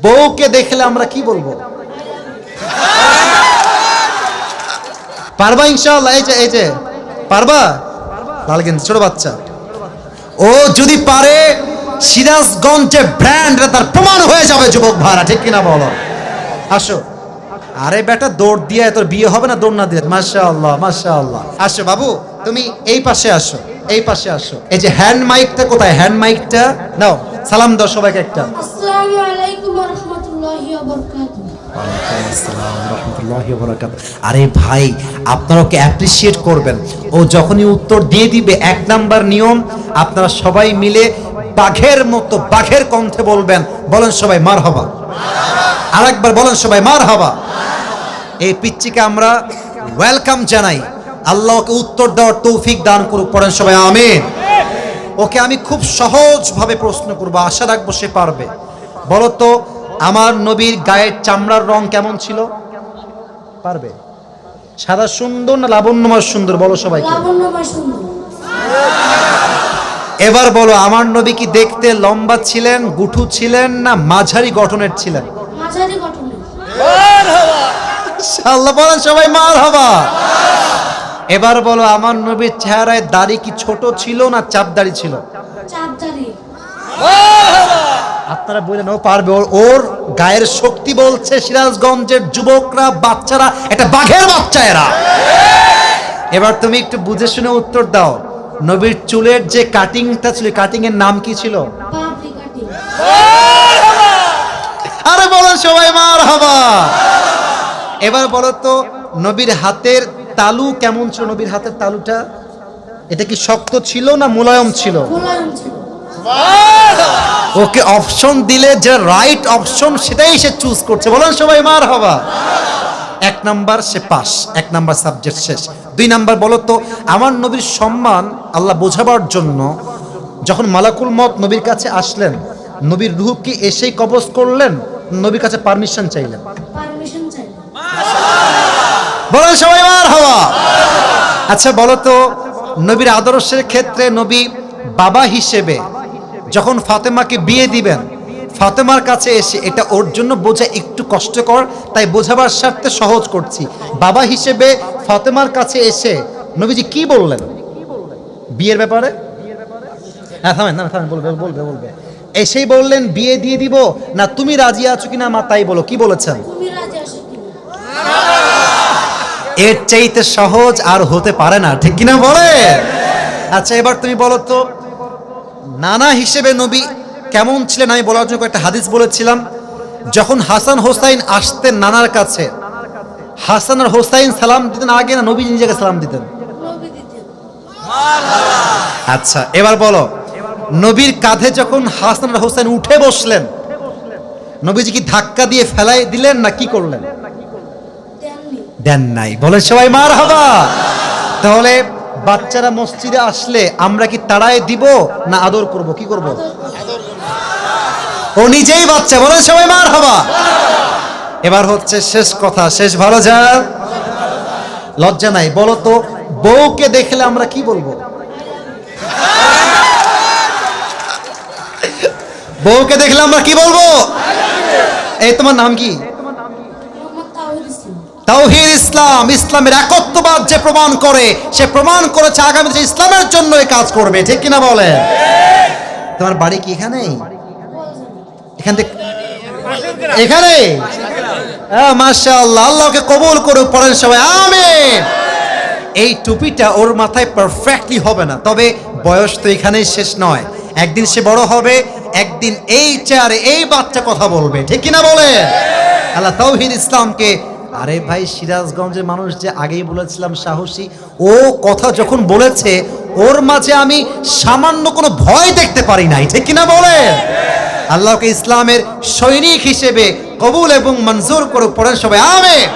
বউকে দেখলে আমরা কি বলবো? পারবা ইনশাআল্লাহ? এই যে পারবা? লাল গেঞ্জি ছোট বাচ্চা, ও যদি পারে সিরাজগঞ্জে ব্র্যান্ড তার প্রমাণ হয়ে যাবে যুবক ভাড়া, ঠিক কিনা বলো? আসো। আরে বেটা দৌড় দিয়ে তোর বিয়ে হবে না দৌড় না দিয়ে? মাশাআল্লাহ মাশাআল্লাহ। আসো বাবু, তুমি এই পাশে আসো, এই পাশে আসো। এই যে হ্যান্ড মাইকটা কোথায়? হ্যান্ড মাইকটা নাও, সালাম দাও সবাইকে একটা। আসসালামু আলাইকুম ওয়া রাহমাতুল্লাহি ওয়া বারাকাতুহু। ওয়ালাইকুম আসসালাম ওয়া রাহমাতুল্লাহি ওয়া বারাকাতুহু। আরে ভাই, আপনারা ওকে অ্যাপ্রিশিয়েট করবেন। ও যখনই উত্তর দিয়ে দিবে, এক নাম্বার নিয়ম, আপনারা সবাই মিলে বাঘের মতো বাঘের কণ্ঠে বলবেন। বলেন সবাই মারহাবা। আরেকবার বলেন সবাই মারহাবা। এই পিচ্চিকে আমরা ওয়েলকাম জানাই। আল্লাহ ওকে উত্তর দেওয়ার তৌফিক দান করুক। পড়েন সবাই আমিন। ওকে আমি খুব সহজভাবে প্রশ্ন করব, আশা রাখবো সে পারবে। বলো তো, আমার নবীর গায়ের চামড়ার রং কেমন ছিল? পারবে? সাদা সুন্দর না লাবণ্যময় সুন্দর? বলো সবাইকে। লাবণ্যময় সুন্দর। এবার বলো, আমার নবী কি দেখতে লম্বা ছিলেন, গুঠু ছিলেন, না মাঝারি গঠনের ছিলেন? মাঝারি গঠনের। আল্লাহ বলেন সবাই মারহাবা। এবার বলো, আমার নবীর চেহারায় দাড়ি কি ছোট ছিল না চাপ দাড়ি ছিল? চাপদারি। আপনারা বললেন ও পারবে, ওর গায়ের শক্তি বলছে সিরাজগঞ্জের যুবকরা, বাচ্চারা, এটা বাঘের বাচ্চা এরা। এবার তুমি একটু বুঝে শুনে উত্তর দাও। নবীর চুলের যে কাটিংটা ছিল, কাটিং এর নাম কি ছিল? পাপড়ি কাটিং। আরে বলেন সবাই মারহাবা। এবার বলো তো, নবীর হাতের তালু কেমন ছিল? নবীর হাতের তালুটা এটা কি শক্ত ছিল না মোলায়েম ছিল? মোলায়েম ছিল। ওকে অপশন দিলে যে রাইট অপশন সেটাই সে চুজ করছে। বলেন সবাই মারহাবা। এক নাম্বার সে পাস, এক নাম্বার সাবজেক্ট শেষ। দুই নাম্বার বলো তো, আমার নবীর সম্মান আল্লাহ বোঝাবার জন্য যখন মালাকুল মত নবীর কাছে আসলেন, নবীর রূহ কি এসেই কবজ করলেন, নবীর কাছে পারমিশন চাইলেন? পারমিশন চাই। বলেন সবাই মারহাবা। আচ্ছা বলো তো, নবীর আদর্শের ক্ষেত্রে নবী বাবা হিসেবে যখন ফাতেমাকে বিয়ে দিবেন, ফাতেমার কাছে এসে, এটা ওর জন্য বোঝা একটু কষ্টকর, তাই বোঝাবার স্বার্থে সহজ করছি। বাবা হিসেবে ফাতেমার কাছে এসে নবীজি কি বললেন বিয়ের ব্যাপারে? হ্যাঁ থামেন না, থামেন, বলবে বলবে বলবে। এসেই বললেন বিয়ে দিয়ে দিব, না তুমি রাজি আছো কিনা মা তাই বলো, কি বলেছেন? তুমি রাজি আছো কি? এর চাইতে সহজ আর হতে পারে না, ঠিক কিনা বলে? আচ্ছা এবার তুমি বলো তো, নানা হিসেবে নবী কেমন ছিলেন? আমি বলার জন্য একটা হাদিস বলেছিলাম, যখন হাসান হোসাইন আসতেন নানার কাছে, হাসান আর হোসাইন সালাম দিতেন আগে না নবী নিজেকে সালাম দিতেন? নবী দিতেন। আচ্ছা এবার বলো, নবীর কাঁধে যখন হাসান আর হোসাইন উঠে বসলেন, নবীজি কি ধাক্কা দিয়ে ফেলাই দিলেন না কি করলেন? দেননি। দেন নাই। বলে সবাই মারহাবা। তাহলে বাচ্চারা মসজিদে আসলে আমরা কি তাড়ায় দিব না আদর করব? কি করব? ও নিজেই বাচ্চা। বলে সবাই মারহাবা। এবার হচ্ছে শেষ কথা, শেষ ভালো যা, লজ্জা নাই। বলো তো, বউকে দেখলে আমরা কি বলবো? বউকে দেখলে আমরা কি বলবো? এই তোমার নাম কি? মোহাম্মদ তাওহীদ ইসলাম। তাওহীদ ইসলাম। ইসলামের একত্ববাদ যে প্রমাণ করে, সে প্রমাণ করেছে আগামী দিনে ইসলামের জন্য এই কাজ করবে, ঠিক কিনা বলে? তোমার বাড়ি কি এখানেই? এখান থেকে এখানে? মাশাআল্লাহ, আল্লাহকে কবুল করুক। পড়েন সবাই আমিন। এই টুপিটা ওর মাথায় পারফেক্টলি হবে না, তবে বয়স তো এখানেই শেষ নয়। একদিন সে বড় হবে, একদিন এই চেয়ারে এই বাচ্চা কথা বলবে, ঠিক কিনা বলে? আল্লাহ তাওহীদ ইসলামকে, আরে ভাই সিরাজগঞ্জের মানুষ যে আগেই বলেছিলাম সাহসী, ও কথা যখন বলেছে ওর মাঝে আমি সামান্য কোনো ভয় দেখতে পারি নাই, ঠিক কিনা বলে? আল্লাহকে ইসলামের সৈনিক হিসেবে কবুল এবং মঞ্জুর করে। পড়েন সবাই আমিন।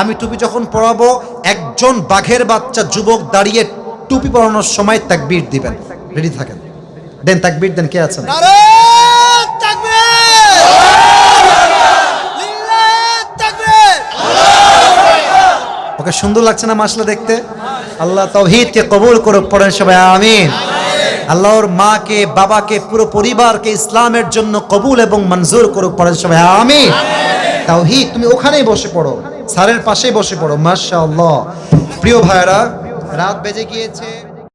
আমি টুপি যখন পরাবো, একজন বাঘের বাচ্চা যুবক দাঁড়িয়ে টুপি পরানোর সময় তাকবীর দিবেন। রেডি থাকেন, দেন তাকবীর দেন। কে আছেন? ওকে সুন্দর লাগছে না মাশাআল্লাহ দেখতে? আল্লাহ তাওহীদকে কবুল করুক। পড়েন সবাই আমিন। আল্লাহর মাকে বাবাকে পুরো পরিবারকে ইসলামের জন্য কবুল এবং মঞ্জুর করুক। পড়েন সবাই আমিন। তাওহীদ, তুমি ওখানেই বসে পড়ো, স্যারের পাশেই বসে পড়ো। মাশাআল্লাহ। প্রিয় ভাইরা, রাত বেজে গিয়েছে।